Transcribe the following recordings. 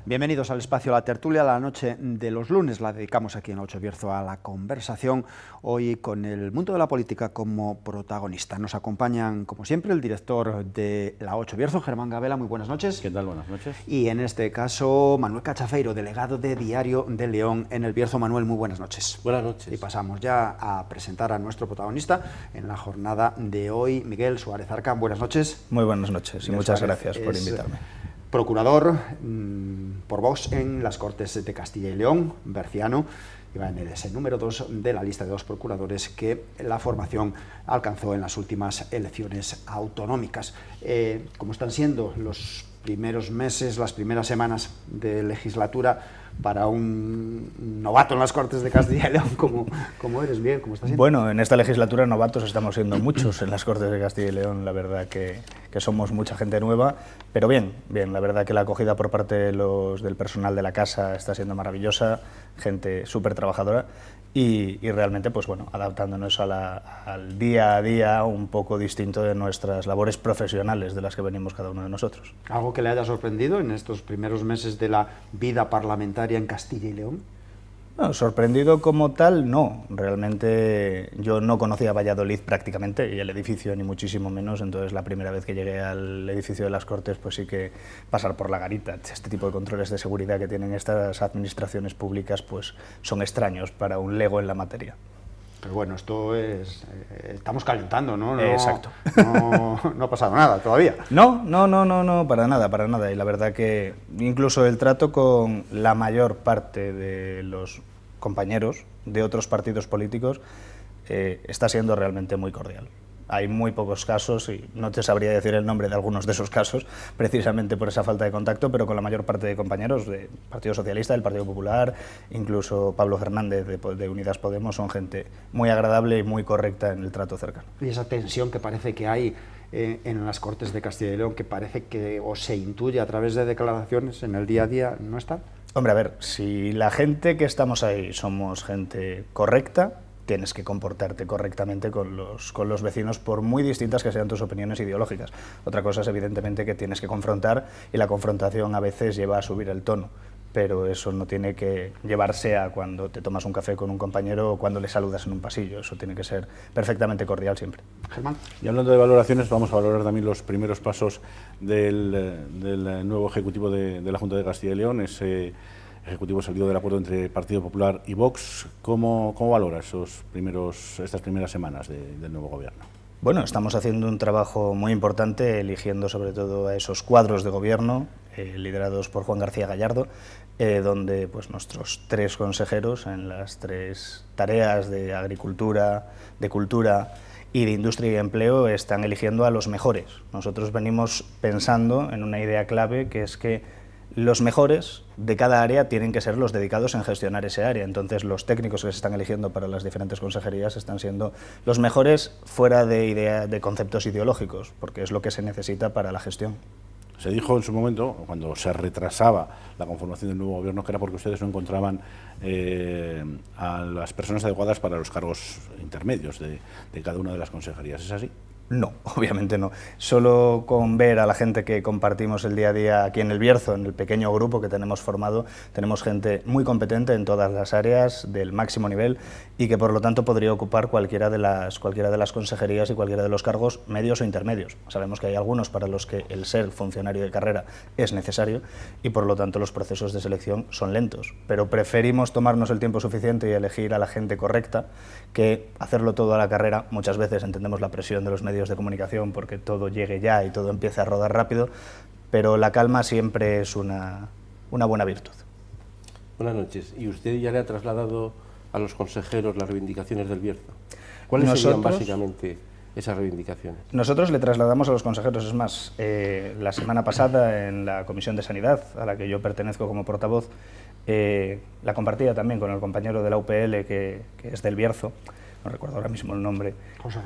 Bienvenidos al espacio La Tertulia, la noche de los lunes. La dedicamos aquí en La Ocho Bierzo a la conversación, hoy con el mundo de la política como protagonista. Nos acompañan, como siempre, el director de La Ocho Bierzo, Germán Gabela. Muy buenas noches. ¿Qué tal? Buenas noches. Y en este caso, Manuel Cachafeiro, delegado de Diario de León en el Bierzo. Manuel, muy buenas noches. Buenas noches. Y pasamos ya a presentar a nuestro protagonista en la jornada de hoy, Miguel Suárez Arcán. Buenas noches. Muy buenas noches y Miguel muchas Suárez gracias por invitarme. Procurador por Vox en las Cortes de Castilla y León, berciano, y va en ese número 2 de la lista de los procuradores que la formación alcanzó en las últimas elecciones autonómicas. ¿Cómo están siendo los primeros meses, las primeras semanas de legislatura para un novato en las Cortes de Castilla y León como eres? Bien, ¿cómo estás siendo? Bueno, en esta legislatura novatos estamos siendo muchos en las Cortes de Castilla y León, la verdad que somos mucha gente nueva, pero bien, la verdad que la acogida por parte del personal de la casa está siendo maravillosa, gente súper trabajadora y realmente, pues bueno, adaptándonos al día a día un poco distinto de nuestras labores profesionales de las que venimos cada uno de nosotros. ¿Algo que le haya sorprendido en estos primeros meses de la vida parlamentaria en Castilla y León? No, sorprendido como tal, no. Realmente yo no conocía Valladolid prácticamente, y el edificio ni muchísimo menos, entonces la primera vez que llegué al edificio de las Cortes, pues sí que pasar por la garita, este tipo de controles de seguridad que tienen estas administraciones públicas, pues son extraños para un lego en la materia. Pero bueno, esto es... estamos calentando, ¿no? Exacto. No ha pasado nada todavía. No, para nada. Y la verdad que incluso el trato con la mayor parte de los compañeros de otros partidos políticos está siendo realmente muy cordial. Hay muy pocos casos, y no te sabría decir el nombre de algunos de esos casos, precisamente por esa falta de contacto, pero con la mayor parte de compañeros del Partido Socialista, del Partido Popular, incluso Pablo Fernández de Unidas Podemos, son gente muy agradable y muy correcta en el trato cercano. Y esa tensión que parece que hay en las Cortes de Castilla y León, que parece que o se intuye a través de declaraciones en el día a día, ¿no está? Hombre, a ver, si la gente que estamos ahí somos gente correcta, tienes que comportarte correctamente con los vecinos, por muy distintas que sean tus opiniones ideológicas. Otra cosa es, evidentemente, que tienes que confrontar, y la confrontación a veces lleva a subir el tono, pero eso no tiene que llevarse a cuando te tomas un café con un compañero o cuando le saludas en un pasillo. Eso tiene que ser perfectamente cordial siempre. Germán. Y hablando de valoraciones, vamos a valorar también los primeros pasos del nuevo Ejecutivo de la Junta de Castilla y León, ese Ejecutivo salido del acuerdo entre Partido Popular y Vox. ¿Cómo valora estas primeras semanas del nuevo gobierno? Bueno, estamos haciendo un trabajo muy importante, eligiendo sobre todo a esos cuadros de gobierno, liderados por Juan García Gallardo, donde pues nuestros 3 consejeros en las 3 tareas de Agricultura, de Cultura y de Industria y Empleo están eligiendo a los mejores. Nosotros venimos pensando en una idea clave, que es que los mejores de cada área tienen que ser los dedicados en gestionar ese área. Entonces, los técnicos que se están eligiendo para las diferentes consejerías están siendo los mejores fuera de conceptos ideológicos, porque es lo que se necesita para la gestión. Se dijo en su momento, cuando se retrasaba la conformación del nuevo gobierno, que era porque ustedes no encontraban a las personas adecuadas para los cargos intermedios de cada una de las consejerías. ¿Es así? No, obviamente no. Solo con ver a la gente que compartimos el día a día aquí en el Bierzo, en el pequeño grupo que tenemos formado, tenemos gente muy competente en todas las áreas del máximo nivel y que por lo tanto podría ocupar cualquiera de las consejerías y cualquiera de los cargos medios o intermedios. Sabemos que hay algunos para los que el ser funcionario de carrera es necesario y por lo tanto los procesos de selección son lentos, pero preferimos tomarnos el tiempo suficiente y elegir a la gente correcta que hacerlo todo a la carrera. Muchas veces entendemos la presión de los medios de comunicación porque todo llegue ya y todo empiece a rodar rápido, pero la calma siempre es una buena virtud. Buenas noches. ¿Y usted ya le ha trasladado a los consejeros las reivindicaciones del Bierzo? ¿Cuáles serían básicamente esas reivindicaciones? Nosotros le trasladamos a los consejeros, es más, la semana pasada en la Comisión de Sanidad, a la que yo pertenezco como portavoz, la compartía también con el compañero de la UPL que es del Bierzo, no recuerdo ahora mismo el nombre. José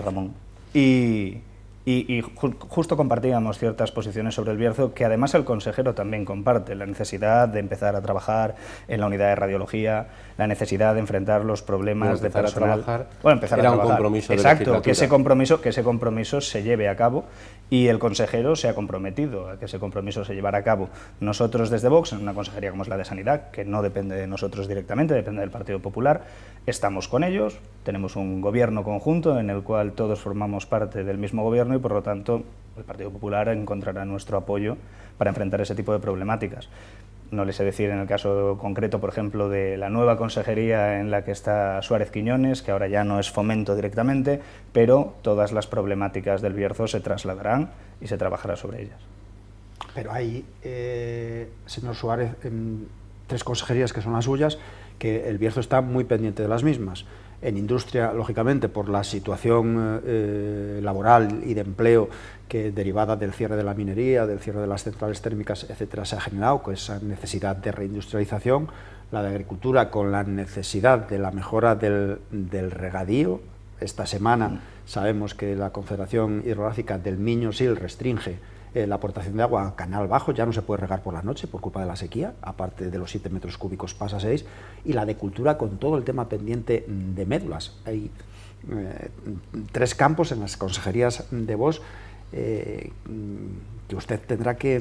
Ramón. Y justo compartíamos ciertas posiciones sobre el Bierzo, que además el consejero también comparte: la necesidad de empezar a trabajar en la unidad de radiología, la necesidad de enfrentar los problemas de personal. Empezar a trabajar. Un compromiso. Exacto, que ese compromiso se lleve a cabo y el consejero se ha comprometido a que ese compromiso se llevara a cabo. Nosotros desde Vox, en una consejería como es la de Sanidad, que no depende de nosotros directamente, depende del Partido Popular, estamos con ellos, tenemos un gobierno conjunto en el cual todos formamos parte del mismo gobierno y por lo tanto el Partido Popular encontrará nuestro apoyo para enfrentar ese tipo de problemáticas. No les sé decir en el caso concreto, por ejemplo, de la nueva consejería en la que está Suárez Quiñones, que ahora ya no es Fomento directamente, pero todas las problemáticas del Bierzo se trasladarán y se trabajará sobre ellas. Pero hay, señor Suárez, 3 consejerías que son las suyas, que el Bierzo está muy pendiente de las mismas. En industria, lógicamente, por la situación laboral y de empleo que derivada del cierre de la minería, del cierre de las centrales térmicas, etcétera, se ha generado, con esa necesidad de reindustrialización. La de agricultura, con la necesidad de la mejora del regadío. Esta semana sabemos que la Confederación Hidrográfica del Miño-Sil restringe la aportación de agua a Canal Bajo, ya no se puede regar por la noche por culpa de la sequía, aparte de los 7 metros cúbicos pasa a 6, y la de cultura con todo el tema pendiente de médulas. Hay 3 campos en las consejerías de Vox que usted tendrá que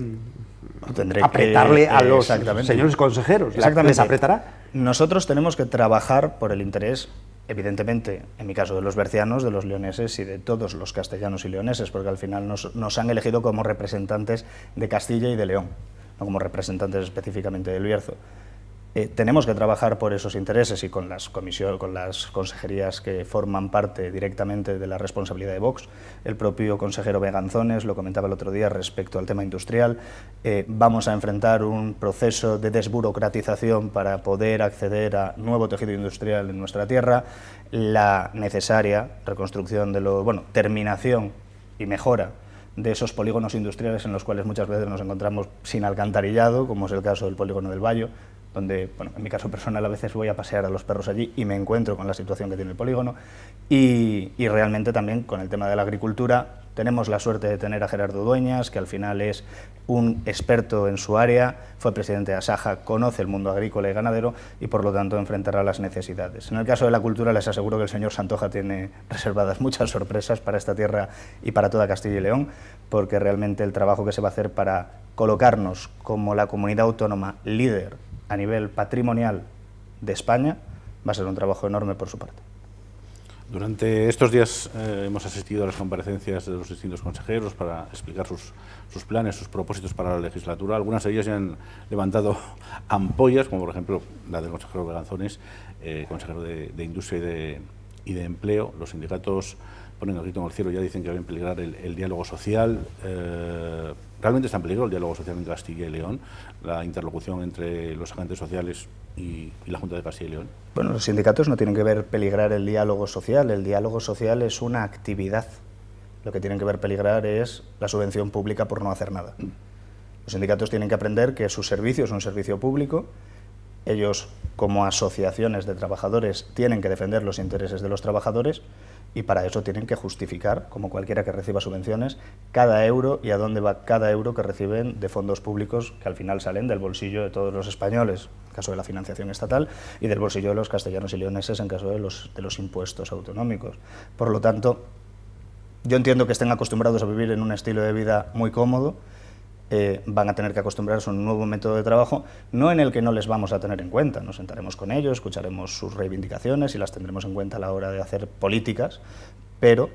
apretarle a los señores consejeros. ¿Les apretará? Nosotros tenemos que trabajar por el interés, evidentemente, en mi caso, de los bercianos, de los leoneses y de todos los castellanos y leoneses, porque al final nos han elegido como representantes de Castilla y de León, no como representantes específicamente del Bierzo. Tenemos que trabajar por esos intereses y con las consejerías que forman parte directamente de la responsabilidad de Vox. El propio consejero Beganzones lo comentaba el otro día respecto al tema industrial. Vamos a enfrentar un proceso de desburocratización para poder acceder a nuevo tejido industrial en nuestra tierra, la necesaria reconstrucción terminación y mejora de esos polígonos industriales en los cuales muchas veces nos encontramos sin alcantarillado, como es el caso del polígono del Bayo, donde, en mi caso personal, a veces voy a pasear a los perros allí y me encuentro con la situación que tiene el polígono, y realmente también con el tema de la agricultura. Tenemos la suerte de tener a Gerardo Dueñas, que al final es un experto en su área, fue presidente de Asaja, conoce el mundo agrícola y ganadero y por lo tanto enfrentará las necesidades. En el caso de la cultura les aseguro que el señor Santoja tiene reservadas muchas sorpresas para esta tierra y para toda Castilla y León, porque realmente el trabajo que se va a hacer para colocarnos como la comunidad autónoma líder a nivel patrimonial de España va a ser un trabajo enorme por su parte. Durante estos días hemos asistido a las comparecencias de los distintos consejeros para explicar sus planes, sus propósitos para la legislatura. Algunas de ellas ya han levantado ampollas, como por ejemplo la del consejero Beganzones, consejero de Industria y de Empleo. Los sindicatos ponen el grito en el cielo, ya dicen que va a peligrar el diálogo social. Realmente está en peligro el diálogo social en Castilla y León, la interlocución entre los agentes sociales y la Junta de Castilla y León. Bueno, los sindicatos no tienen que ver peligrar el diálogo social es una actividad. Lo que tienen que ver peligrar es la subvención pública por no hacer nada. Los sindicatos tienen que aprender que su servicio es un servicio público. Ellos, como asociaciones de trabajadores, tienen que defender los intereses de los trabajadores y para eso tienen que justificar, como cualquiera que reciba subvenciones, cada euro y a dónde va cada euro que reciben de fondos públicos que al final salen del bolsillo de todos los españoles, en caso de la financiación estatal, y del bolsillo de los castellanos y leoneses en caso de los impuestos autonómicos. Por lo tanto, yo entiendo que estén acostumbrados a vivir en un estilo de vida muy cómodo, van a tener que acostumbrarse a un nuevo método de trabajo, no en el que no les vamos a tener en cuenta. Nos sentaremos con ellos, escucharemos sus reivindicaciones y las tendremos en cuenta a la hora de hacer políticas, pero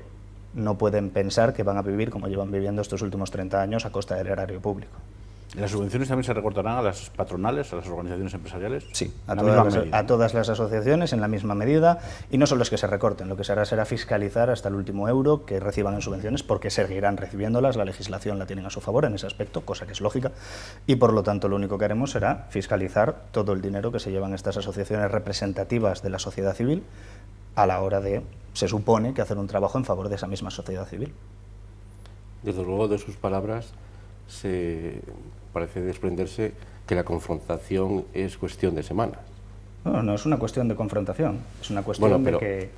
no pueden pensar que van a vivir como llevan viviendo estos últimos 30 años a costa del erario público. ¿Las subvenciones también se recortarán a las patronales, a las organizaciones empresariales? Sí, a todas las asociaciones en la misma medida, y no solo es que se recorten, lo que se hará será fiscalizar hasta el último euro que reciban en subvenciones, porque seguirán recibiéndolas, la legislación la tienen a su favor en ese aspecto, cosa que es lógica, y por lo tanto lo único que haremos será fiscalizar todo el dinero que se llevan estas asociaciones representativas de la sociedad civil a la hora de, se supone, que hacer un trabajo en favor de esa misma sociedad civil. Desde luego, de sus palabras se parece desprenderse que la confrontación es cuestión de semanas. No, no es una cuestión de confrontación, es una cuestión de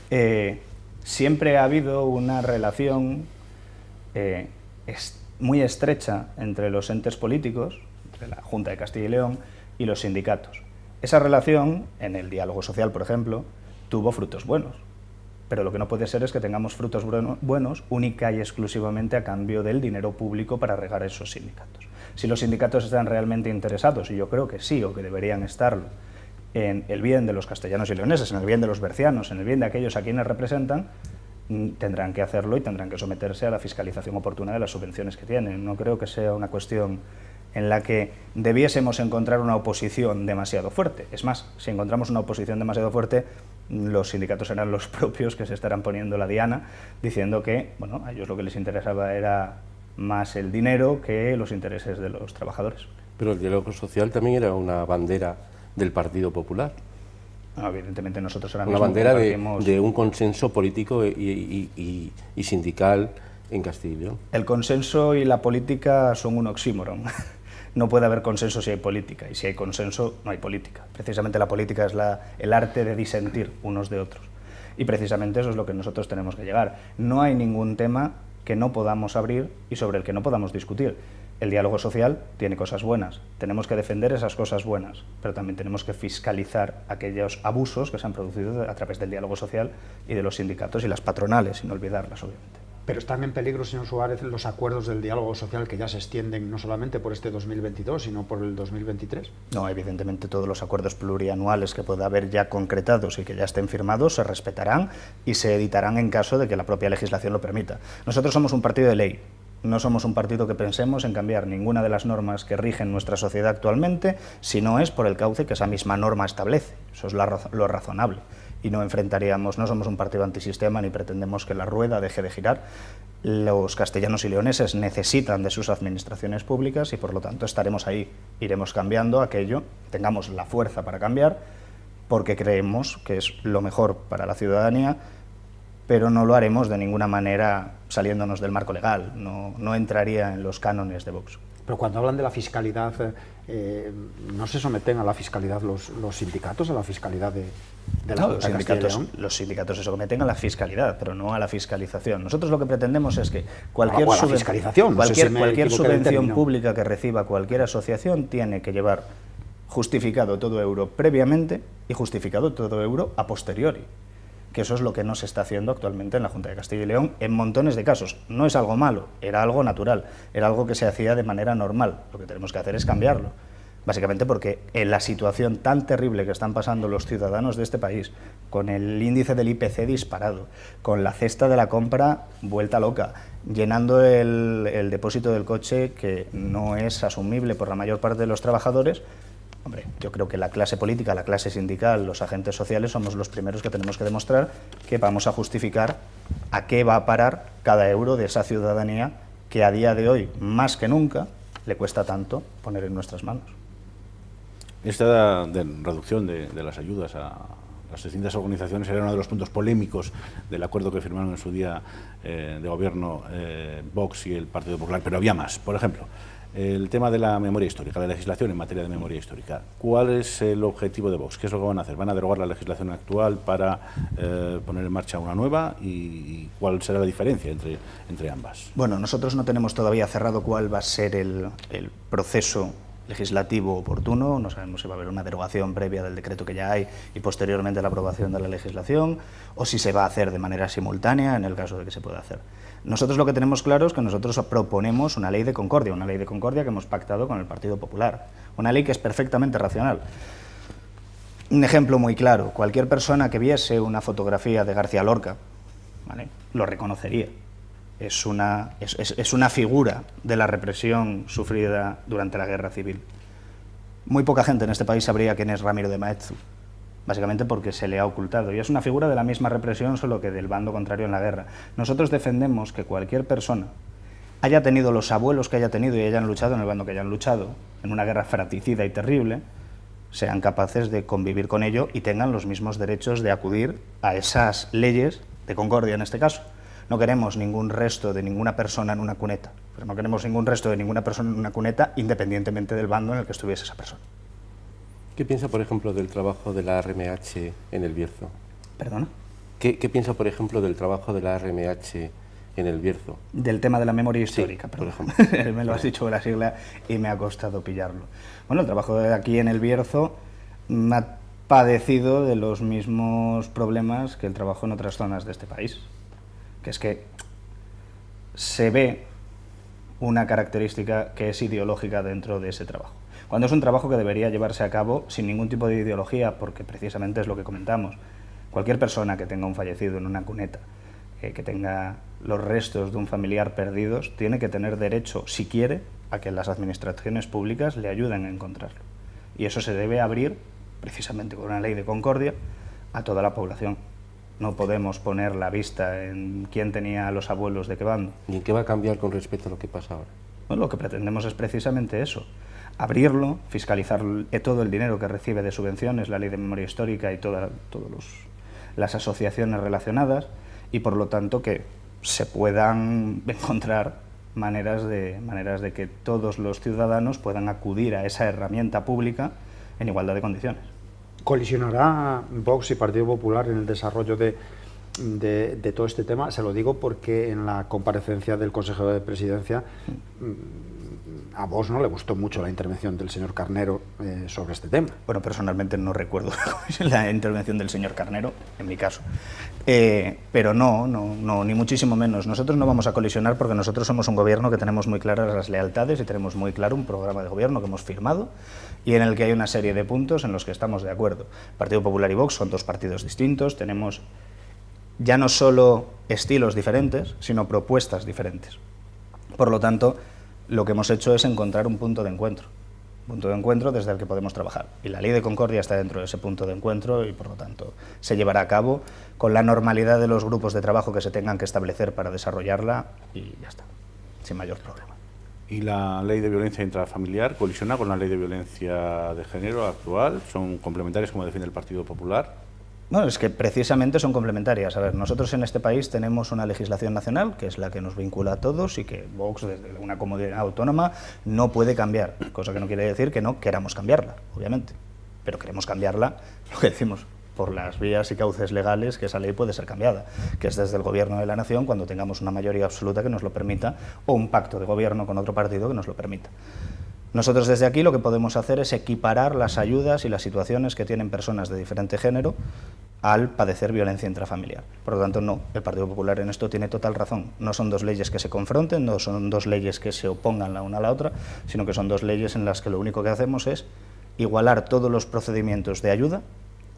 que... siempre ha habido una relación muy estrecha entre los entes políticos, entre la Junta de Castilla y León y los sindicatos. Esa relación, en el diálogo social, por ejemplo, tuvo frutos buenos. pero lo que no puede ser es que tengamos frutos buenos única y exclusivamente a cambio del dinero público para regar esos sindicatos. Si los sindicatos están realmente interesados, y yo creo que sí, o que deberían estarlo, en el bien de los castellanos y leoneses, en el bien de los bercianos, en el bien de aquellos a quienes representan, tendrán que hacerlo y tendrán que someterse a la fiscalización oportuna de las subvenciones que tienen. No creo que sea una cuestión en la que debiésemos encontrar una oposición demasiado fuerte. Es más, si encontramos una oposición demasiado fuerte, los sindicatos serán los propios que se estarán poniendo la diana, diciendo que, bueno, a ellos lo que les interesaba era más el dinero que los intereses de los trabajadores. Pero el diálogo social también era una bandera del Partido Popular. No, evidentemente nosotros ahora mismo una bandera de un consenso político y sindical en Castilla y León. El consenso y la política son un oxímoron. No puede haber consenso si hay política, y si hay consenso no hay política. Precisamente la política es el arte de disentir unos de otros. Y precisamente eso es lo que nosotros tenemos que llegar. No hay ningún tema que no podamos abrir y sobre el que no podamos discutir. El diálogo social tiene cosas buenas, tenemos que defender esas cosas buenas, pero también tenemos que fiscalizar aquellos abusos que se han producido a través del diálogo social y de los sindicatos y las patronales, sin olvidarlas, obviamente. Pero están en peligro, señor Suárez, los acuerdos del diálogo social que ya se extienden no solamente por este 2022, sino por el 2023. No, evidentemente todos los acuerdos plurianuales que pueda haber ya concretados y que ya estén firmados se respetarán y se editarán en caso de que la propia legislación lo permita. Nosotros somos un partido de ley. No somos un partido que pensemos en cambiar ninguna de las normas que rigen nuestra sociedad actualmente, si no es por el cauce que esa misma norma establece. Eso es lo razonable. Y no somos un partido antisistema ni pretendemos que la rueda deje de girar. Los castellanos y leoneses necesitan de sus administraciones públicas y por lo tanto estaremos ahí. Iremos cambiando aquello, tengamos la fuerza para cambiar, porque creemos que es lo mejor para la ciudadanía, pero no lo haremos de ninguna manera saliéndonos del marco legal, no entraría en los cánones de Vox. Pero cuando hablan de la fiscalidad, ¿no se someten a la fiscalidad los sindicatos, a la fiscalidad de la Junta de Castilla y León? Los sindicatos se someten a la fiscalidad, pero no a la fiscalización. Nosotros lo que pretendemos es que cualquier subvención pública que reciba cualquier asociación tiene que llevar justificado todo euro previamente y justificado todo euro a posteriori, que eso es lo que no se está haciendo actualmente en la Junta de Castilla y León en montones de casos. No es algo malo, era algo natural, era algo que se hacía de manera normal. Lo que tenemos que hacer es cambiarlo, básicamente porque en la situación tan terrible que están pasando los ciudadanos de este país, con el índice del IPC disparado, con la cesta de la compra vuelta loca, llenando el depósito del coche que no es asumible por la mayor parte de los trabajadores. Hombre, yo creo que la clase política, la clase sindical, los agentes sociales somos los primeros que tenemos que demostrar que vamos a justificar a qué va a parar cada euro de esa ciudadanía que a día de hoy, más que nunca, le cuesta tanto poner en nuestras manos. Esta reducción de las ayudas a las distintas organizaciones era uno de los puntos polémicos del acuerdo que firmaron en su día de gobierno Vox y el Partido Popular, pero había más. Por ejemplo, el tema de la memoria histórica, la legislación en materia de memoria histórica. ¿Cuál es el objetivo de Vox? ¿Qué es lo que van a hacer? ¿Van a derogar la legislación actual para poner en marcha una nueva? ¿Y cuál será la diferencia entre ambas? Bueno, nosotros no tenemos todavía cerrado cuál va a ser el proceso legislativo oportuno. No sabemos si va a haber una derogación previa del decreto que ya hay y posteriormente la aprobación de la legislación, o si se va a hacer de manera simultánea en el caso de que se pueda hacer. Nosotros lo que tenemos claro es que nosotros proponemos una ley de concordia que hemos pactado con el Partido Popular, una ley que es perfectamente racional. Un ejemplo muy claro, cualquier persona que viese una fotografía de García Lorca, ¿vale?, lo reconocería. Es una figura de la represión sufrida durante la Guerra Civil. Muy poca gente en este país sabría quién es Ramiro de Maeztu, básicamente porque se le ha ocultado, y es una figura de la misma represión, solo que del bando contrario en la guerra. Nosotros defendemos que cualquier persona haya tenido los abuelos que haya tenido y hayan luchado en el bando que hayan luchado, en una guerra fratricida y terrible, sean capaces de convivir con ello y tengan los mismos derechos de acudir a esas leyes de concordia en este caso. No queremos ningún resto de ninguna persona en una cuneta, pero no queremos ningún resto de ninguna persona en una cuneta independientemente del bando en el que estuviese esa persona. ¿Qué piensa, por ejemplo, del trabajo de la ARMH en el Bierzo? ¿Perdona? ¿Qué piensa, por ejemplo, del trabajo de la ARMH en el Bierzo? Del tema de la memoria histórica, sí, por ejemplo. Me lo has dicho con la sigla y me ha costado pillarlo. Bueno, el trabajo de aquí en el Bierzo padecido de los mismos problemas que el trabajo en otras zonas de este país, que es que se ve una característica que es ideológica dentro de ese trabajo. Cuando es un trabajo que debería llevarse a cabo sin ningún tipo de ideología, porque precisamente es lo que comentamos. Cualquier persona que tenga un fallecido en una cuneta, que tenga los restos de un familiar perdidos, tiene que tener derecho, si quiere, a que las administraciones públicas le ayuden a encontrarlo. Y eso se debe abrir, precisamente con una ley de concordia, a toda la población. No podemos poner la vista en quién tenía a los abuelos de qué bando. ¿Y en qué va a cambiar con respecto a lo que pasa ahora? Bueno, lo que pretendemos es precisamente eso. Abrirlo, fiscalizar todo el dinero que recibe de subvenciones, la ley de memoria histórica y todas las asociaciones relacionadas, y por lo tanto que se puedan encontrar maneras de que todos los ciudadanos puedan acudir a esa herramienta pública en igualdad de condiciones. ¿Colisionará Vox y Partido Popular en el desarrollo de todo este tema? Se lo digo porque en la comparecencia del consejero de Presidencia a Vox no le gustó mucho la intervención del señor Carnero sobre este tema. Bueno, personalmente no recuerdo la intervención del señor Carnero, en mi caso. Pero no, ni muchísimo menos. Nosotros no vamos a colisionar porque nosotros somos un gobierno que tenemos muy claras las lealtades y tenemos muy claro un programa de gobierno que hemos firmado y en el que hay una serie de puntos en los que estamos de acuerdo. Partido Popular y Vox son dos partidos distintos, tenemos ya no solo estilos diferentes, sino propuestas diferentes. Por lo tanto, lo que hemos hecho es encontrar un punto de encuentro desde el que podemos trabajar. Y la ley de concordia está dentro de ese punto de encuentro y, por lo tanto, se llevará a cabo con la normalidad de los grupos de trabajo que se tengan que establecer para desarrollarla y ya está, sin mayor problema. ¿Y la ley de violencia intrafamiliar colisiona con la ley de violencia de género actual? ¿Son complementarias, como defiende el Partido Popular? No, es que precisamente son complementarias. A ver, nosotros en este país tenemos una legislación nacional, que es la que nos vincula a todos y que Vox, desde una comunidad autónoma, no puede cambiar. Cosa que no quiere decir que no queramos cambiarla, obviamente. Pero queremos cambiarla, lo que decimos, por las vías y cauces legales que esa ley puede ser cambiada, que es desde el Gobierno de la Nación, cuando tengamos una mayoría absoluta que nos lo permita, o un pacto de gobierno con otro partido que nos lo permita. Nosotros desde aquí lo que podemos hacer es equiparar las ayudas y las situaciones que tienen personas de diferente género al padecer violencia intrafamiliar. Por lo tanto, no, el Partido Popular en esto tiene total razón. No son dos leyes que se confronten, no son dos leyes que se opongan la una a la otra, sino que son dos leyes en las que lo único que hacemos es igualar todos los procedimientos de ayuda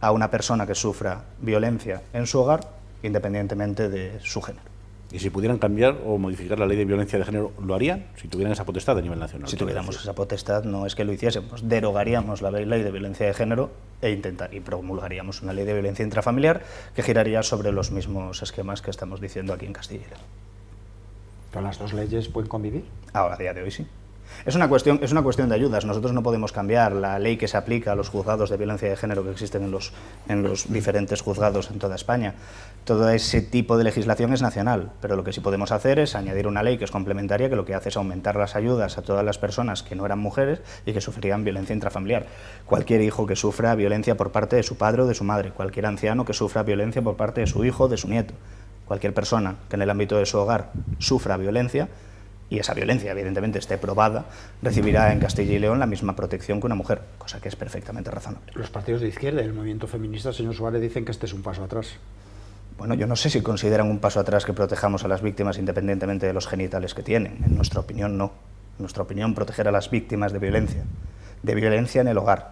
a una persona que sufra violencia en su hogar, independientemente de su género. ¿Y si pudieran cambiar o modificar la ley de violencia de género, lo harían? Si tuvieran esa potestad a nivel nacional. Si tuviéramos esa potestad, no es que lo hiciésemos. Derogaríamos la ley de violencia de género y promulgaríamos una ley de violencia intrafamiliar que giraría sobre los mismos esquemas que estamos diciendo aquí en Castilla y León. ¿Pero las dos leyes pueden convivir? Ahora, a día de hoy sí. Es una cuestión de ayudas. Nosotros no podemos cambiar la ley que se aplica a los juzgados de violencia de género que existen en los diferentes juzgados en toda España. Todo ese tipo de legislación es nacional, pero lo que sí podemos hacer es añadir una ley que es complementaria, que lo que hace es aumentar las ayudas a todas las personas que no eran mujeres y que sufrían violencia intrafamiliar. Cualquier hijo que sufra violencia por parte de su padre o de su madre, cualquier anciano que sufra violencia por parte de su hijo o de su nieto, cualquier persona que en el ámbito de su hogar sufra violencia, y esa violencia, evidentemente, esté probada, recibirá en Castilla y León la misma protección que una mujer, cosa que es perfectamente razonable. Los partidos de izquierda y el movimiento feminista, señor Suárez, dicen que este es un paso atrás. Bueno, yo no sé si consideran un paso atrás que protejamos a las víctimas independientemente de los genitales que tienen. En nuestra opinión, no. En nuestra opinión, proteger a las víctimas de violencia en el hogar.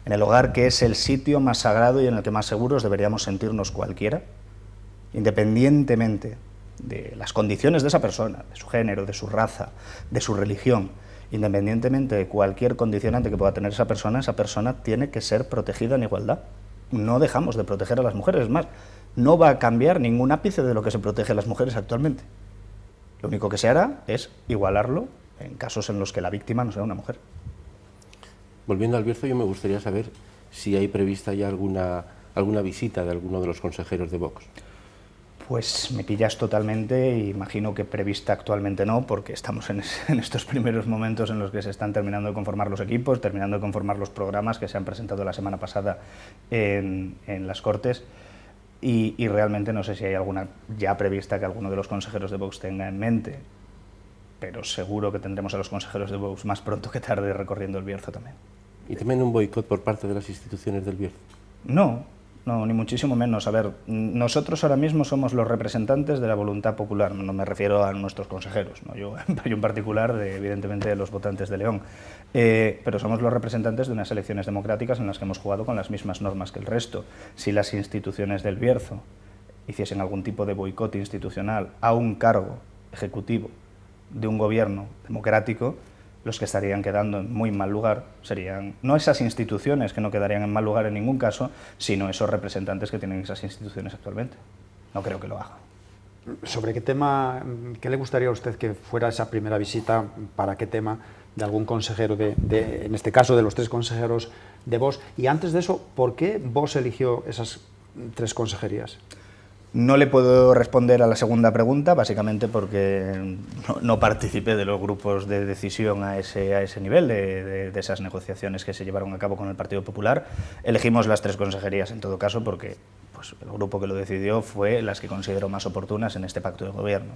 En el hogar, que es el sitio más sagrado y en el que más seguros deberíamos sentirnos cualquiera, independientemente de las condiciones de esa persona, de su género, de su raza, de su religión, independientemente de cualquier condicionante que pueda tener esa persona tiene que ser protegida en igualdad. No dejamos de proteger a las mujeres, es más, no va a cambiar ningún ápice de lo que se protege a las mujeres actualmente. Lo único que se hará es igualarlo en casos en los que la víctima no sea una mujer. Volviendo al Bierzo, yo me gustaría saber si hay prevista ya alguna visita de alguno de los consejeros de Vox. Pues me pillas totalmente, imagino que prevista actualmente no, porque estamos en estos primeros momentos en los que se están terminando de conformar los equipos, terminando de conformar los programas que se han presentado la semana pasada en las Cortes, y realmente no sé si hay alguna ya prevista que alguno de los consejeros de Vox tenga en mente, pero seguro que tendremos a los consejeros de Vox más pronto que tarde recorriendo el Bierzo también. ¿Y también un boicot por parte de las instituciones del Bierzo? No, ni muchísimo menos. A ver, nosotros ahora mismo somos los representantes de la voluntad popular, no me refiero a nuestros consejeros, ¿no? Yo en particular, evidentemente, de los votantes de León, pero somos los representantes de unas elecciones democráticas en las que hemos jugado con las mismas normas que el resto. Si las instituciones del Bierzo hiciesen algún tipo de boicot institucional a un cargo ejecutivo de un gobierno democrático, los que estarían quedando en muy mal lugar serían no esas instituciones, que no quedarían en mal lugar en ningún caso, sino esos representantes que tienen esas instituciones actualmente. No creo que lo hagan. ¿Sobre qué tema, qué le gustaría a usted que fuera esa primera visita? ¿Para qué tema de algún consejero, en este caso de los 3 consejeros de Vox? Y antes de eso, ¿por qué Vox eligió esas 3 consejerías? No le puedo responder a la segunda pregunta, básicamente porque no participé de los grupos de decisión a ese nivel, de esas negociaciones que se llevaron a cabo con el Partido Popular. Elegimos las 3 consejerías, en todo caso, porque pues, el grupo que lo decidió fue las que considero más oportunas en este pacto de gobierno.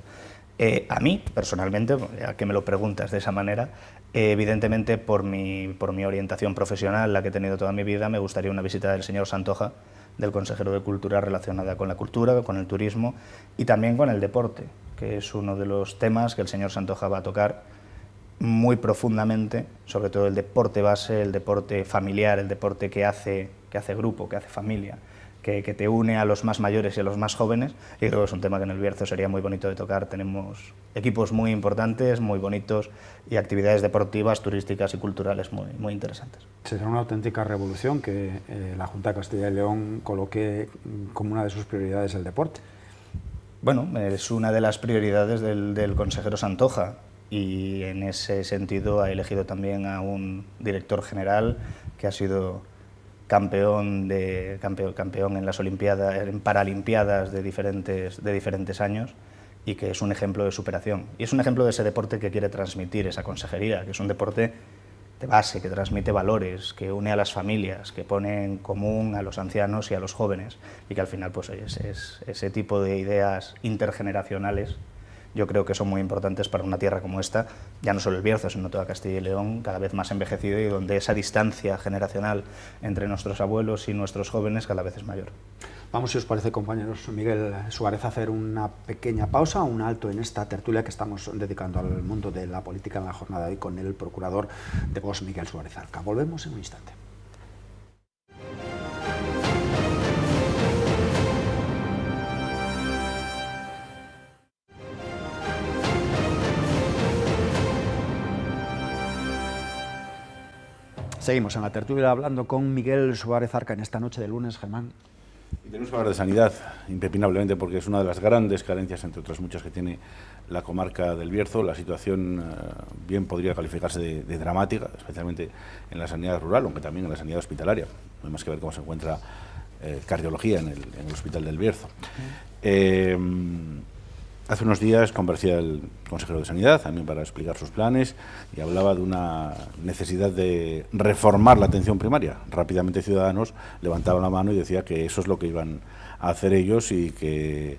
A mí, personalmente, ya que me lo preguntas de esa manera, evidentemente por mi orientación profesional, la que he tenido toda mi vida, me gustaría una visita del señor Santoja, del consejero de Cultura, relacionada con la cultura, con el turismo y también con el deporte, que es uno de los temas que el señor Santoja va a tocar muy profundamente, sobre todo el deporte base, el deporte familiar, el deporte que hace grupo, que hace familia, que te une a los más mayores y a los más jóvenes, y creo que es un tema que en el Bierzo sería muy bonito de tocar. Tenemos equipos muy importantes, muy bonitos, y actividades deportivas, turísticas y culturales muy interesantes. Será una auténtica revolución que la Junta de Castilla y León coloque como una de sus prioridades el deporte. Bueno, es una de las prioridades del consejero Santoja, y en ese sentido ha elegido también a un director general que ha sido campeón en las Olimpiadas, en Paralimpiadas de diferentes años, y que es un ejemplo de superación. Y es un ejemplo de ese deporte que quiere transmitir esa consejería, que es un deporte de base, que transmite valores, que une a las familias, que pone en común a los ancianos y a los jóvenes, y que al final pues, ese tipo de ideas intergeneracionales yo creo que son muy importantes para una tierra como esta, ya no solo el Bierzo, sino toda Castilla y León, cada vez más envejecido, y donde esa distancia generacional entre nuestros abuelos y nuestros jóvenes cada vez es mayor. Vamos, si os parece, compañeros, Miguel Suárez, a hacer una pequeña pausa, un alto en esta tertulia que estamos dedicando al mundo de la política en la jornada de hoy con el procurador de Vox, Miguel Suárez Arca. Volvemos en un instante. Seguimos en la tertulia hablando con Miguel Suárez Arca en esta noche de lunes, Germán. Y tenemos que hablar de sanidad, impepinablemente, porque es una de las grandes carencias, entre otras muchas, que tiene la comarca del Bierzo. La situación bien podría calificarse de dramática, especialmente en la sanidad rural, aunque también en la sanidad hospitalaria. No hay más que ver cómo se encuentra cardiología en el Hospital del Bierzo. Hace unos días comparecía el consejero de Sanidad también para explicar sus planes y hablaba de una necesidad de reformar la atención primaria. Rápidamente Ciudadanos levantaban la mano y decía que eso es lo que iban a hacer ellos, y que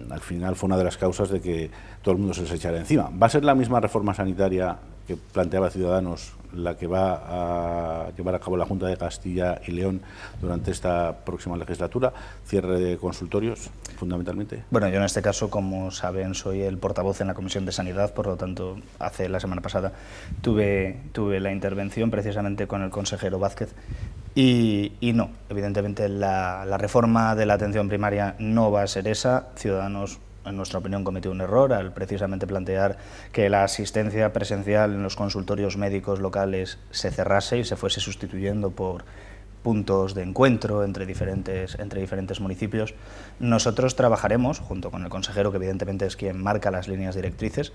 al final fue una de las causas de que todo el mundo se les echara encima. ¿Va a ser la misma reforma sanitaria que planteaba Ciudadanos la que va a llevar a cabo la Junta de Castilla y León durante esta próxima legislatura? Cierre de consultorios, fundamentalmente. Bueno, yo en este caso, como saben, soy el portavoz en la Comisión de Sanidad, por lo tanto, la semana pasada tuve la intervención precisamente con el consejero Vázquez, y no, evidentemente la reforma de la atención primaria no va a ser esa. Ciudadanos, en nuestra opinión, cometió un error al precisamente plantear que la asistencia presencial en los consultorios médicos locales se cerrase y se fuese sustituyendo por puntos de encuentro entre diferentes municipios. Nosotros trabajaremos, junto con el consejero, que evidentemente es quien marca las líneas directrices,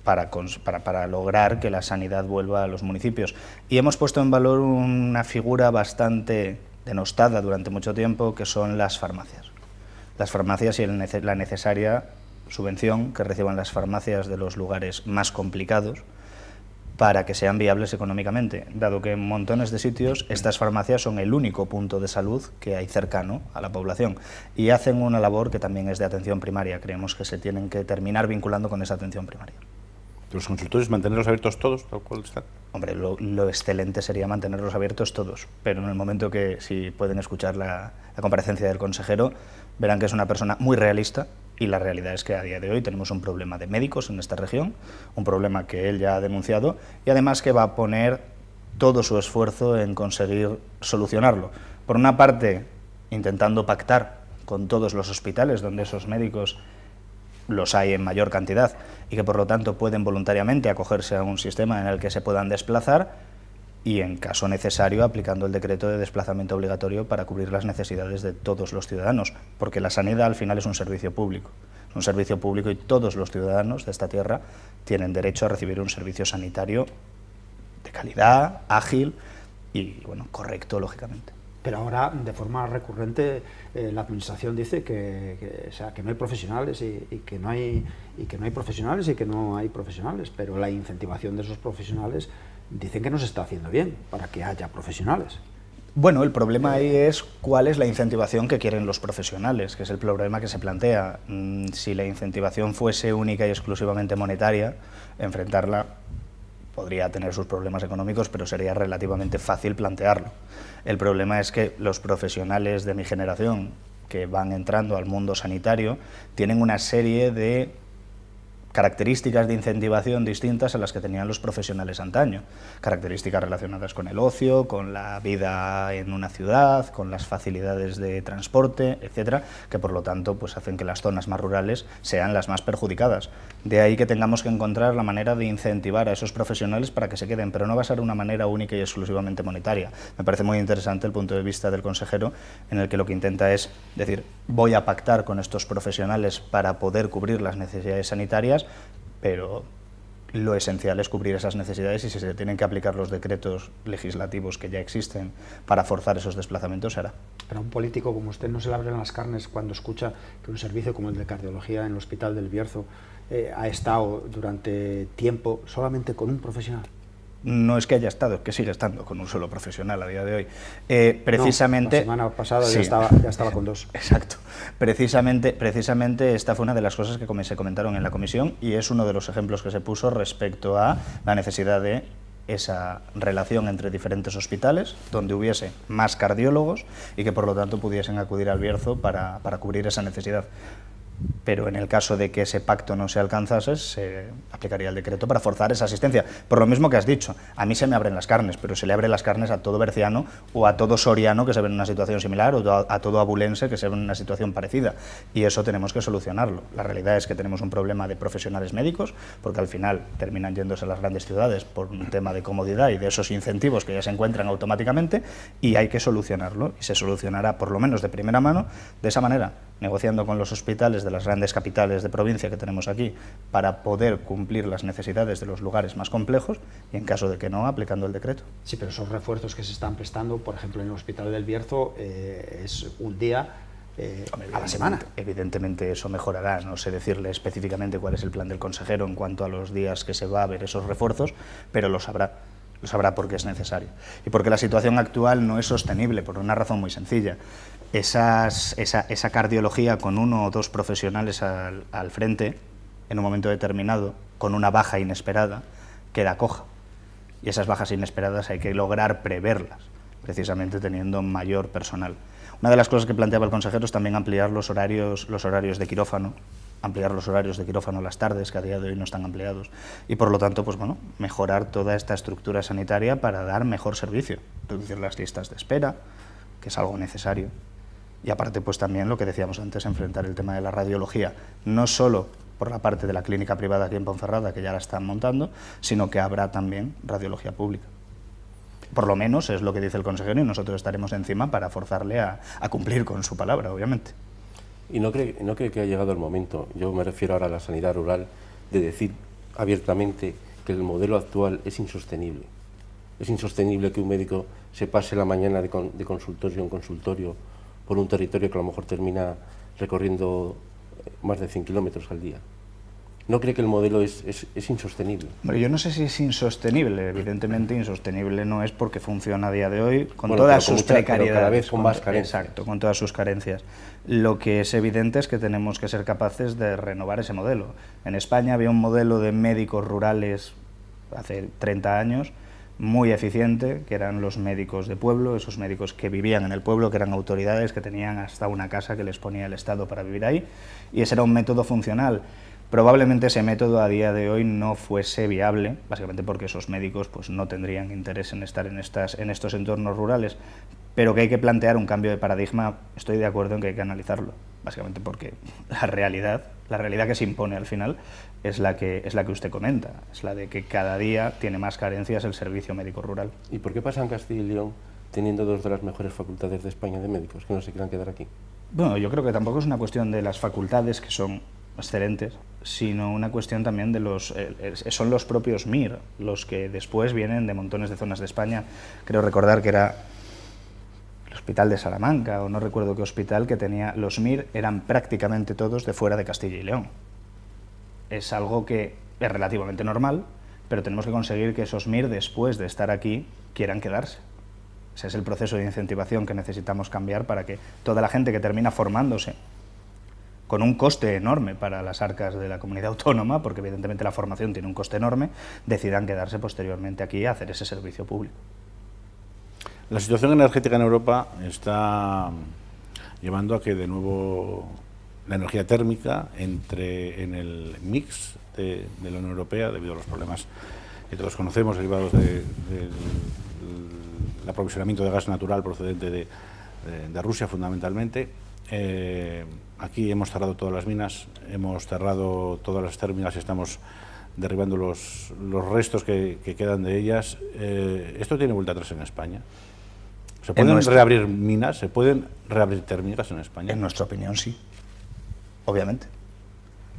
para lograr que la sanidad vuelva a los municipios. Y hemos puesto en valor una figura bastante denostada durante mucho tiempo, que son las farmacias. Las farmacias y la necesaria subvención que reciban las farmacias de los lugares más complicados para que sean viables económicamente, dado que en montones de sitios estas farmacias son el único punto de salud que hay cercano a la población, y hacen una labor que también es de atención primaria. Creemos que se tienen que terminar vinculando con esa atención primaria. ¿Los consultorios mantenerlos abiertos todos, tal cual están? hombre, lo excelente sería mantenerlos abiertos todos, pero en el momento que, si pueden escuchar la comparecencia del consejero, verán que es una persona muy realista, y la realidad es que a día de hoy tenemos un problema de médicos en esta región, un problema que él ya ha denunciado, y además que va a poner todo su esfuerzo en conseguir solucionarlo. Por una parte, intentando pactar con todos los hospitales donde esos médicos los hay en mayor cantidad y que por lo tanto pueden voluntariamente acogerse a un sistema en el que se puedan desplazar, y en caso necesario aplicando el decreto de desplazamiento obligatorio para cubrir las necesidades de todos los ciudadanos, porque la sanidad al final es un servicio público y todos los ciudadanos de esta tierra tienen derecho a recibir un servicio sanitario de calidad, ágil y bueno, correcto, lógicamente. Pero ahora, de forma recurrente, la Administración dice que no hay profesionales y que no hay profesionales y que no hay profesionales, pero la incentivación de esos profesionales dicen que no se está haciendo bien para que haya profesionales. Bueno, el problema ahí es cuál es la incentivación que quieren los profesionales, que es el problema que se plantea. Si la incentivación fuese única y exclusivamente monetaria, enfrentarla podría tener sus problemas económicos, pero sería relativamente fácil plantearlo. El problema es que los profesionales de mi generación que van entrando al mundo sanitario tienen una serie de características de incentivación distintas a las que tenían los profesionales antaño, características relacionadas con el ocio, con la vida en una ciudad, con las facilidades de transporte, etcétera, que por lo tanto pues hacen que las zonas más rurales sean las más perjudicadas. De ahí que tengamos que encontrar la manera de incentivar a esos profesionales para que se queden, pero no va a ser una manera única y exclusivamente monetaria. Me parece muy interesante el punto de vista del consejero, en el que lo que intenta es decir, voy a pactar con estos profesionales para poder cubrir las necesidades sanitarias, pero lo esencial es cubrir esas necesidades, y si se tienen que aplicar los decretos legislativos que ya existen para forzar esos desplazamientos, se hará. Pero a un político como usted no se le abren las carnes cuando escucha que un servicio como el de cardiología en el Hospital del Bierzo ha estado durante tiempo solamente con un profesional. No es que haya estado, es que sigue estando con un solo profesional a día de hoy. Precisamente... No, la semana pasada sí, ya estaba con dos. Exacto. Precisamente esta fue una de las cosas que se comentaron en la comisión, y es uno de los ejemplos que se puso respecto a la necesidad de esa relación entre diferentes hospitales, donde hubiese más cardiólogos y que por lo tanto pudiesen acudir al Bierzo para cubrir esa necesidad. Pero en el caso de que ese pacto no se alcanzase, se aplicaría el decreto para forzar esa asistencia. Por lo mismo que has dicho, a mí se me abren las carnes, pero se le abren las carnes a todo berciano o a todo soriano que se ve en una situación similar, o a todo abulense que se ve en una situación parecida. Y eso tenemos que solucionarlo. La realidad es que tenemos un problema de profesionales médicos, porque al final terminan yéndose a las grandes ciudades por un tema de comodidad y de esos incentivos que ya se encuentran automáticamente, y hay que solucionarlo, y se solucionará por lo menos de primera mano de esa manera, negociando con los hospitales de las grandes capitales de provincia que tenemos aquí para poder cumplir las necesidades de los lugares más complejos, y en caso de que no, aplicando el decreto. Sí, pero esos refuerzos que se están prestando, por ejemplo, en el Hospital del Bierzo, es un día a la semana. Evidentemente eso mejorará, no sé decirle específicamente cuál es el plan del consejero en cuanto a los días que se va a ver esos refuerzos, pero lo sabrá porque es necesario. Y porque la situación actual no es sostenible, por una razón muy sencilla. Esa cardiología con uno o dos profesionales al frente, en un momento determinado, con una baja inesperada, queda coja. Y esas bajas inesperadas hay que lograr preverlas, precisamente teniendo mayor personal. Una de las cosas que planteaba el consejero es también ampliar los horarios de quirófano, a las tardes, que a día de hoy no están ampliados, y por lo tanto, pues bueno, mejorar toda esta estructura sanitaria para dar mejor servicio, reducir las listas de espera, que es algo necesario. Y aparte, pues también lo que decíamos antes, enfrentar el tema de la radiología, no solo por la parte de la clínica privada aquí en Ponferrada, que ya la están montando, sino que habrá también radiología pública. Por lo menos es lo que dice el consejero, y nosotros estaremos encima para forzarle a cumplir con su palabra, obviamente. ¿Y no cree que ha llegado el momento, yo me refiero ahora a la sanidad rural, de decir abiertamente que el modelo actual es insostenible? Es insostenible que un médico se pase la mañana de consultorio en consultorio por un territorio que a lo mejor termina recorriendo más de 100 kilómetros al día. ¿No cree que el modelo es insostenible? Bueno, yo no sé si es insostenible. Evidentemente insostenible no es, porque funciona a día de hoy con todas sus precariedades. Cada vez con más carencias. Exacto, con todas sus carencias. Lo que es evidente es que tenemos que ser capaces de renovar ese modelo. En España había un modelo de médicos rurales hace 30 años muy eficiente, que eran los médicos de pueblo, esos médicos que vivían en el pueblo, que eran autoridades, que tenían hasta una casa que les ponía el Estado para vivir ahí, y ese era un método funcional. Probablemente ese método a día de hoy no fuese viable, básicamente porque esos médicos pues, no tendrían interés en estar en estos entornos rurales, pero que hay que plantear un cambio de paradigma, estoy de acuerdo en que hay que analizarlo, básicamente porque la realidad que se impone al final es la que usted comenta, es la de que cada día tiene más carencias el servicio médico rural. ¿Y por qué pasa en Castilla y León, teniendo dos de las mejores facultades de España de médicos, que no se quieran quedar aquí? Bueno, yo creo que tampoco es una cuestión de las facultades, que son excelentes, sino una cuestión también de son los propios MIR, los que después vienen de montones de zonas de España. Creo recordar que era el Hospital de Salamanca, o no recuerdo qué hospital, que tenía los MIR, eran prácticamente todos de fuera de Castilla y León. Es algo que es relativamente normal, pero tenemos que conseguir que esos MIR, después de estar aquí, quieran quedarse. Ese es el proceso de incentivación que necesitamos cambiar para que toda la gente que termina formándose con un coste enorme para las arcas de la comunidad autónoma, porque evidentemente la formación tiene un coste enorme, decidan quedarse posteriormente aquí a hacer ese servicio público. La situación energética en Europa está llevando a que de nuevo la energía térmica entre en el mix de la Unión Europea, debido a los problemas que todos conocemos derivados del aprovisionamiento de gas natural procedente de Rusia fundamentalmente. Aquí hemos cerrado todas las minas, hemos cerrado todas las térmicas y estamos derribando los restos que quedan de ellas. ¿Esto tiene vuelta atrás en España? ¿Se pueden reabrir minas? ¿Se pueden reabrir térmicas en España? En nuestra opinión, sí. Obviamente.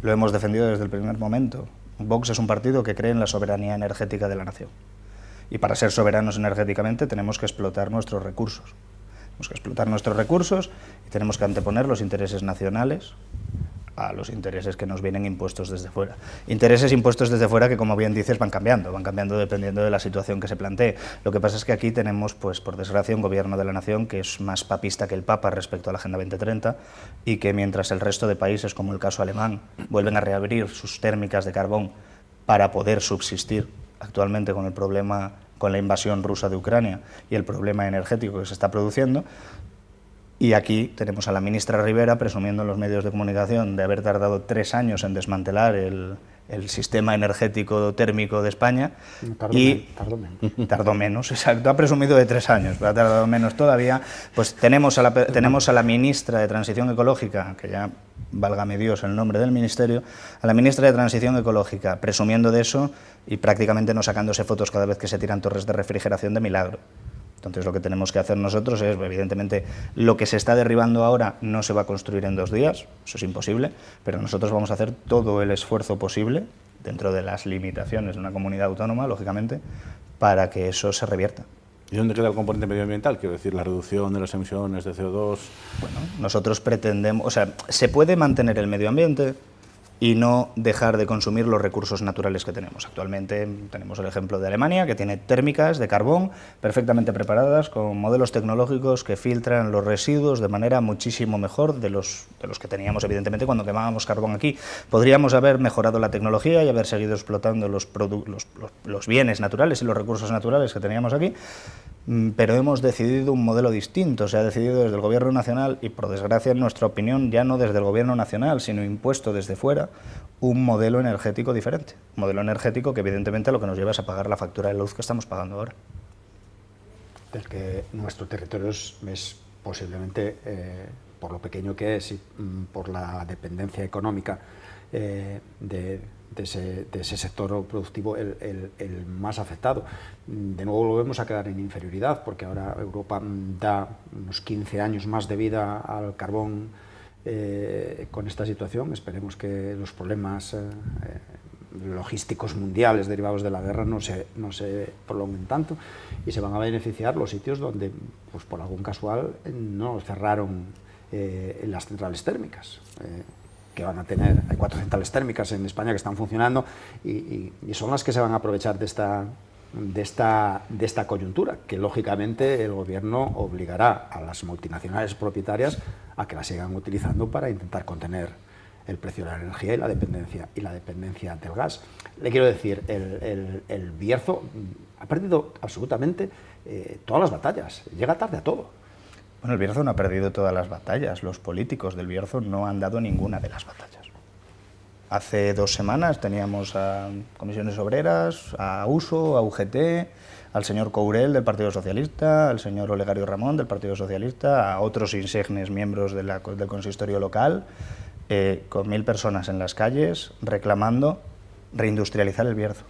Lo hemos defendido desde el primer momento. Vox es un partido que cree en la soberanía energética de la nación. Y para ser soberanos energéticamente tenemos que explotar nuestros recursos. Tenemos que explotar nuestros recursos y tenemos que anteponer los intereses nacionales a los intereses que nos vienen impuestos desde fuera. Intereses impuestos desde fuera que, como bien dices, van cambiando dependiendo de la situación que se plantee. Lo que pasa es que aquí tenemos, pues, por desgracia, un gobierno de la nación que es más papista que el Papa respecto a la Agenda 2030 y que mientras el resto de países, como el caso alemán, vuelven a reabrir sus térmicas de carbón para poder subsistir actualmente con el problema, con la invasión rusa de Ucrania y el problema energético que se está produciendo. Y aquí tenemos a la ministra Rivera presumiendo en los medios de comunicación de haber tardado 3 años en desmantelar el sistema energético térmico de España. Tardó menos, exacto. Ha presumido de 3 años, pero ha tardado menos todavía. Pues tenemos a la ministra de Transición Ecológica, que ya, válgame Dios el nombre del ministerio, a la ministra de Transición Ecológica presumiendo de eso y prácticamente no sacándose fotos cada vez que se tiran torres de refrigeración de milagro. Entonces lo que tenemos que hacer nosotros es, evidentemente, lo que se está derribando ahora no se va a construir en 2 días, eso es imposible, pero nosotros vamos a hacer todo el esfuerzo posible, dentro de las limitaciones de una comunidad autónoma, lógicamente, para que eso se revierta. ¿Y dónde queda el componente medioambiental? Quiero decir, la reducción de las emisiones de CO2... Bueno, nosotros pretendemos... O sea, se puede mantener el medio ambiente y no dejar de consumir los recursos naturales que tenemos. Actualmente tenemos el ejemplo de Alemania, que tiene térmicas de carbón perfectamente preparadas, con modelos tecnológicos que filtran los residuos de manera muchísimo mejor de los que teníamos, evidentemente, cuando quemábamos carbón aquí. Podríamos haber mejorado la tecnología y haber seguido explotando los bienes naturales y los recursos naturales que teníamos aquí, pero hemos decidido un modelo distinto. Se ha decidido desde el Gobierno nacional y, por desgracia, en nuestra opinión, ya no desde el Gobierno nacional, sino impuesto desde fuera, un modelo energético diferente. Un modelo energético que, evidentemente, lo que nos lleva es a pagar la factura de luz que estamos pagando ahora. Del que nuestro territorio es posiblemente, por lo pequeño que es y por la dependencia económica de ese sector productivo, el más afectado. De nuevo volvemos a quedar en inferioridad, porque ahora Europa da unos 15 años más de vida al carbón con esta situación. Esperemos que los problemas logísticos mundiales derivados de la guerra no se prolonguen tanto y se van a beneficiar los sitios donde, pues por algún casual, no cerraron las centrales térmicas. Que van a tener, hay 4 centrales térmicas en España que están funcionando y son las que se van a aprovechar de esta coyuntura, que lógicamente el gobierno obligará a las multinacionales propietarias a que las sigan utilizando para intentar contener el precio de la energía y la dependencia del gas. Le quiero decir, el Bierzo, Ha perdido absolutamente todas las batallas, llega tarde a todo. Bueno, el Bierzo no ha perdido todas las batallas, los políticos del Bierzo no han dado ninguna de las batallas. Hace 2 semanas teníamos a Comisiones Obreras, a USO, a UGT, al señor Courel del Partido Socialista, al señor Olegario Ramón del Partido Socialista, a otros insignes miembros del consistorio local, con 1000 personas en las calles reclamando reindustrializar el Bierzo.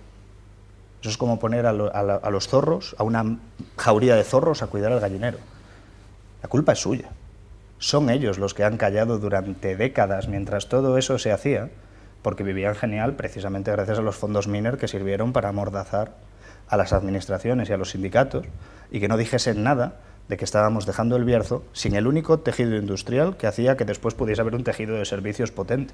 Eso es como poner a los zorros, a una jauría de zorros, a cuidar al gallinero. La culpa es suya. Son ellos los que han callado durante décadas mientras todo eso se hacía, porque vivían genial precisamente gracias a los fondos Miner que sirvieron para amordazar a las administraciones y a los sindicatos y que no dijesen nada de que estábamos dejando el Bierzo sin el único tejido industrial que hacía que después pudiese haber un tejido de servicios potente.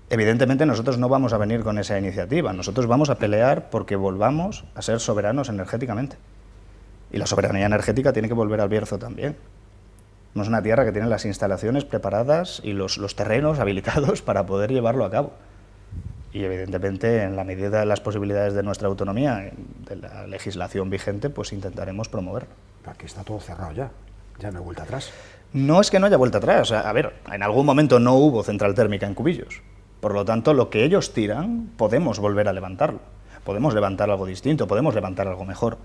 Evidentemente nosotros no vamos a venir con esa iniciativa, nosotros vamos a pelear porque volvamos a ser soberanos energéticamente. Y la soberanía energética tiene que volver al Bierzo también. No es una tierra que tiene las instalaciones preparadas y los terrenos habilitados para poder llevarlo a cabo. Y evidentemente, en la medida de las posibilidades de nuestra autonomía, de la legislación vigente, pues intentaremos promoverlo. Aquí está todo cerrado ya no hay vuelta atrás. No es que no haya vuelta atrás. A ver, en algún momento no hubo central térmica en Cubillos. Por lo tanto, lo que ellos tiran, podemos volver a levantarlo. Podemos levantar algo distinto, podemos levantar algo mejor.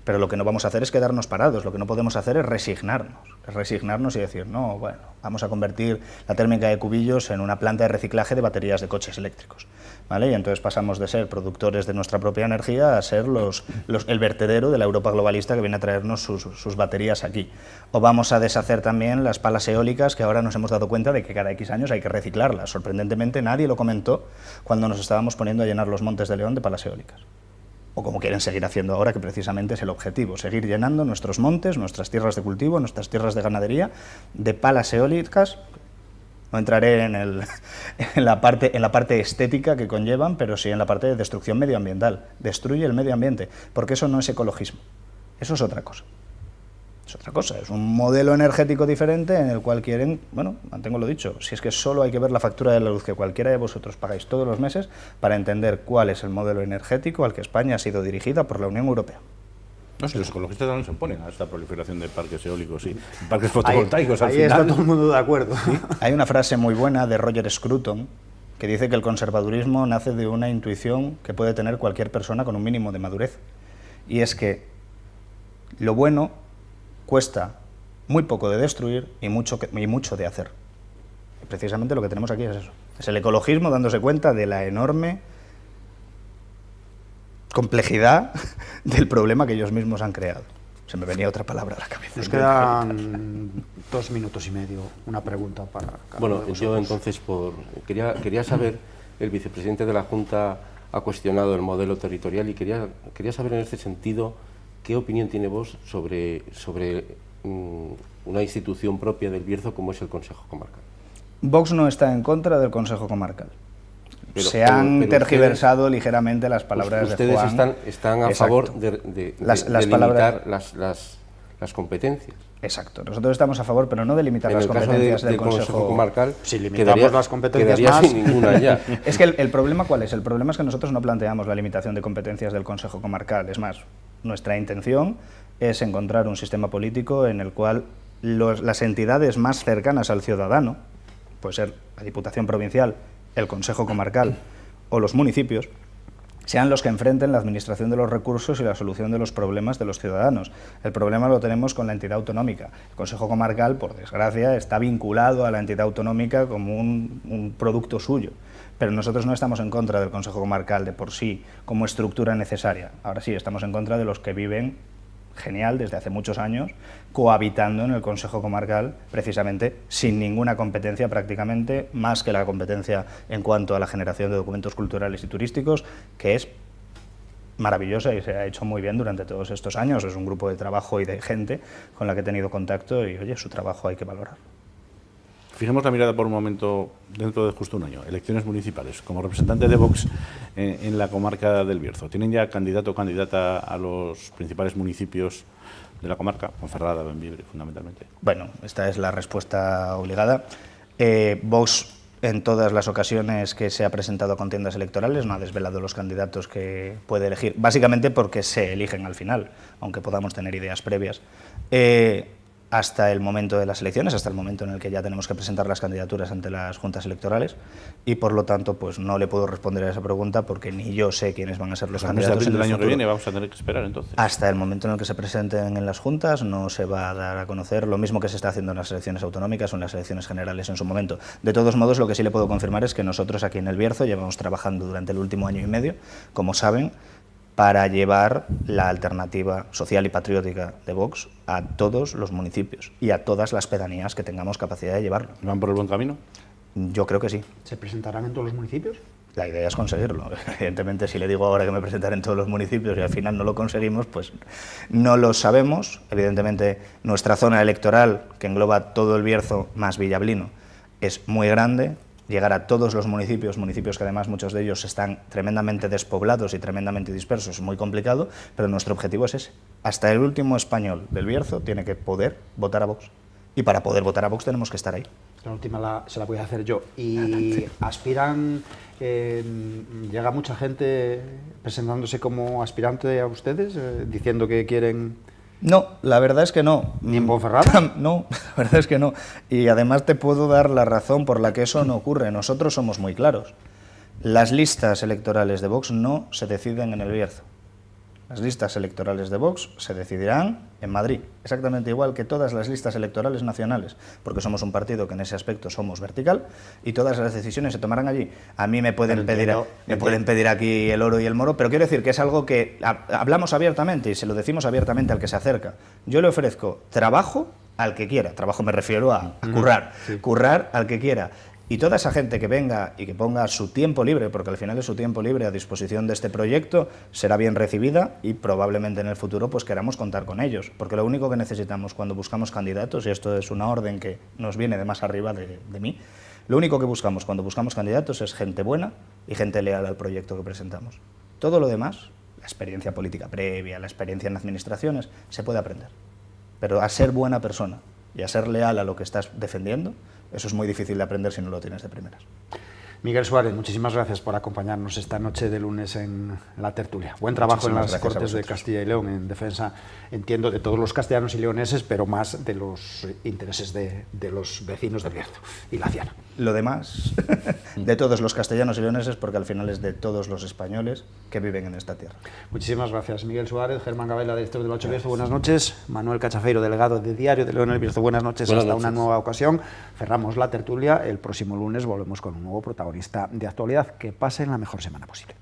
Pero lo que no vamos a hacer es quedarnos parados, lo que no podemos hacer es resignarnos y decir, no, bueno, vamos a convertir la térmica de Cubillos en una planta de reciclaje de baterías de coches eléctricos, ¿vale? Y entonces pasamos de ser productores de nuestra propia energía a ser el vertedero de la Europa globalista que viene a traernos sus baterías aquí. O vamos a deshacer también las palas eólicas, que ahora nos hemos dado cuenta de que cada X años hay que reciclarlas. Sorprendentemente nadie lo comentó cuando nos estábamos poniendo a llenar los Montes de León de palas eólicas. O como quieren seguir haciendo ahora, que precisamente es el objetivo, seguir llenando nuestros montes, nuestras tierras de cultivo, nuestras tierras de ganadería, de palas eólicas. No entraré en la parte estética que conllevan, pero sí en la parte de destrucción medioambiental. Destruye el medio ambiente, porque eso no es ecologismo, eso es otra cosa. Es otra cosa, es un modelo energético diferente en el cual quieren, bueno, mantengo lo dicho, si es que solo hay que ver la factura de la luz que cualquiera de vosotros pagáis todos los meses para entender cuál es el modelo energético al que España ha sido dirigida por la Unión Europea. No, si los ecologistas también se oponen a esta proliferación de parques eólicos y parques fotovoltaicos al ahí final. Está todo el mundo de acuerdo. ¿Sí? Hay una frase muy buena de Roger Scruton que dice que el conservadurismo nace de una intuición que puede tener cualquier persona con un mínimo de madurez. Y es que lo bueno cuesta muy poco de destruir y mucho de hacer. Y precisamente lo que tenemos aquí es eso. Es el ecologismo dándose cuenta de la enorme complejidad del problema que ellos mismos han creado. Se me venía otra palabra a la cabeza. Nos quedan 2 minutos y medio. Una pregunta para cada Bueno, uno de yo vosotros. entonces quería saber, el vicepresidente de la Junta ha cuestionado el modelo territorial y quería saber en este sentido qué opinión tiene vos sobre una institución propia del Bierzo como es el Consejo Comarcal. Vox no está en contra del Consejo Comarcal. Se han tergiversado ligeramente las palabras de Juan. Ustedes están a favor de limitar las competencias. Exacto. Nosotros estamos a favor, pero no de limitar las competencias del Consejo Comarcal. Si limitamos las competencias quedaría más, sin ninguna ya. Es que el problema, ¿cuál es? El problema es que nosotros no planteamos la limitación de competencias del Consejo Comarcal. Es más, nuestra intención es encontrar un sistema político en el cual las entidades más cercanas al ciudadano, puede ser la Diputación Provincial, el Consejo Comarcal o los municipios, sean los que enfrenten la administración de los recursos y la solución de los problemas de los ciudadanos. El problema lo tenemos con la entidad autonómica. El Consejo Comarcal, por desgracia, está vinculado a la entidad autonómica como un producto suyo. Pero nosotros no estamos en contra del Consejo Comarcal de por sí como estructura necesaria. Ahora sí, estamos en contra de los que viven genial desde hace muchos años, cohabitando en el Consejo Comarcal, precisamente sin ninguna competencia prácticamente, más que la competencia en cuanto a la generación de documentos culturales y turísticos, que es maravillosa y se ha hecho muy bien durante todos estos años. Es un grupo de trabajo y de gente con la que he tenido contacto y, oye, su trabajo hay que valorar. Fijemos la mirada por un momento dentro de justo un año. Elecciones municipales. Como representante de Vox en la comarca del Bierzo, ¿tienen ya candidato o candidata a los principales municipios de la comarca? Ponferrada, Bembibre, fundamentalmente. Bueno, esta es la respuesta obligada. Vox en todas las ocasiones que se ha presentado a contiendas electorales, no ha desvelado los candidatos que puede elegir, básicamente porque se eligen al final, aunque podamos tener ideas previas. Hasta el momento de las elecciones, hasta el momento en el que ya tenemos que presentar las candidaturas ante las juntas electorales, y por lo tanto pues no le puedo responder a esa pregunta porque ni yo sé quiénes van a ser los candidatos del año que futuro. viene vamos a tener que esperar entonces. Hasta el momento en el que se presenten en las juntas no se va a dar a conocer lo mismo que se está haciendo en las elecciones autonómicas o en las elecciones generales en su momento. De todos modos, lo que sí le puedo confirmar es que nosotros aquí en El Bierzo llevamos trabajando durante el último año y medio, como saben, para llevar la alternativa social y patriótica de Vox a todos los municipios y a todas las pedanías que tengamos capacidad de llevarlo. ¿Van por el buen camino? Yo creo que sí. ¿Se presentarán en todos los municipios? La idea es conseguirlo. Evidentemente, si le digo ahora que me presentaré en todos los municipios y al final no lo conseguimos, pues no lo sabemos. Evidentemente, nuestra zona electoral, que engloba todo el Bierzo más Villablino, es muy grande. Llegar a todos los municipios que además muchos de ellos están tremendamente despoblados y tremendamente dispersos, es muy complicado, pero nuestro objetivo es ese. Hasta el último español del Bierzo tiene que poder votar a Vox. Y para poder votar a Vox tenemos que estar ahí. La última se la voy a hacer yo. ¿Y aspiran, llega mucha gente presentándose como aspirante a ustedes, diciendo que quieren...? No, la verdad es que no. ¿Ni en Ponferrada? No, la verdad es que no. Y además te puedo dar la razón por la que eso no ocurre. Nosotros somos muy claros. Las listas electorales de Vox no se deciden en el Bierzo. Las listas electorales de Vox se decidirán en Madrid, exactamente igual que todas las listas electorales nacionales, porque somos un partido que en ese aspecto somos vertical y todas las decisiones se tomarán allí. A mí me pueden pedir aquí el oro y el moro, pero quiero decir que es algo que hablamos abiertamente y se lo decimos abiertamente al que se acerca. Yo le ofrezco trabajo al que quiera, trabajo me refiero a currar, sí. Currar al que quiera. Y toda esa gente que venga y que ponga su tiempo libre, porque al final es su tiempo libre a disposición de este proyecto, será bien recibida y probablemente en el futuro pues queramos contar con ellos. Porque lo único que necesitamos cuando buscamos candidatos, y esto es una orden que nos viene de más arriba de mí, lo único que buscamos cuando buscamos candidatos es gente buena y gente leal al proyecto que presentamos. Todo lo demás, la experiencia política previa, la experiencia en administraciones, se puede aprender. Pero a ser buena persona y a ser leal a lo que estás defendiendo, eso es muy difícil de aprender si no lo tienes de primeras. Miguel Suárez, muchísimas gracias por acompañarnos esta noche de lunes en la tertulia. Buen trabajo en las Cortes de Castilla y León, en defensa, entiendo, de todos los castellanos y leoneses, pero más de los intereses de los vecinos del Bierzo y la Ciana. Lo demás, de todos los castellanos y leoneses, porque al final es de todos los españoles que viven en esta tierra. Muchísimas gracias, Miguel Suárez. Germán Gabela, director del 8 Bierzo, buenas noches. Manuel Cachafeiro, delegado de Diario de León el Bierzo, buenas noches. Hasta una nueva ocasión. Cerramos la tertulia. El próximo lunes volvemos con un nuevo protagonista de actualidad. Que pasen la mejor semana posible.